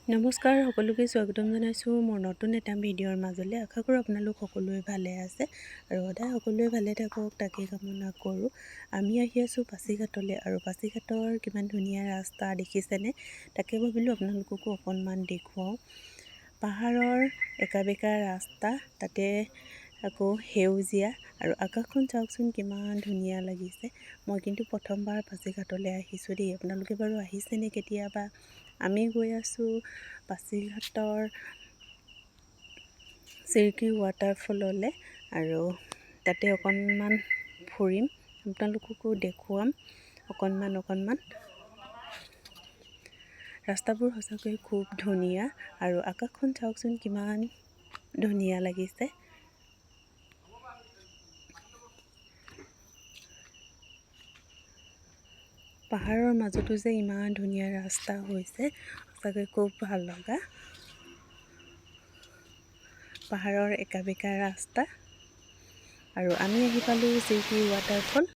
নমস্কাৰ, সকলোকে স্বাগতম জনাইছোঁ মোৰ নতুন এটা ভিডিঅ'ৰ মাজলৈ। আশা কৰোঁ আপোনালোক সকলোৱে ভালে আছে আৰু সদায় সকলোৱে ভালে থাকক তাকে কামনা কৰোঁ। আমি আহি আছোঁ পাছিঘাটলৈ আৰু পাছিঘাটৰ কিমান ধুনীয়া ৰাস্তা দেখিছেনে, তাকে ভাবিলোঁ আপোনালোককো অকণমান দেখুৱাওঁ। পাহাৰৰ একা বেকা ৰাস্তা, তাতে আকৌ সেউজীয়া আৰু আকাশখন চাওকচোন কিমান ধুনীয়া লাগিছে। মই কিন্তু প্ৰথমবাৰ পাছিঘাটলৈ আহিছোঁ দেই। আপোনালোকে বাৰু আহিছেনে কেতিয়াবা? আমি গৈ আছোঁ পাছিঘাটৰ চিৰকি ৱাটাৰফললৈ আৰু তাতে অকণমান ফুৰিম, আপোনালোককো দেখুৱাম অকণমান। ৰাস্তাবোৰ সঁচাকৈ খুব ধুনীয়া আৰু আকাশখন চাওকচোন কিমান ধুনীয়া লাগিছে। পাহাৰৰ মাজতো যে ইমান ধুনীয়া ৰাস্তা হৈছে, সঁচাকৈ খুব ভাল লগা। পাহাৰৰ একা বেকা ৰাস্তা আৰু আমি আহি পালোঁ চিৰকি ৱাটাৰফল।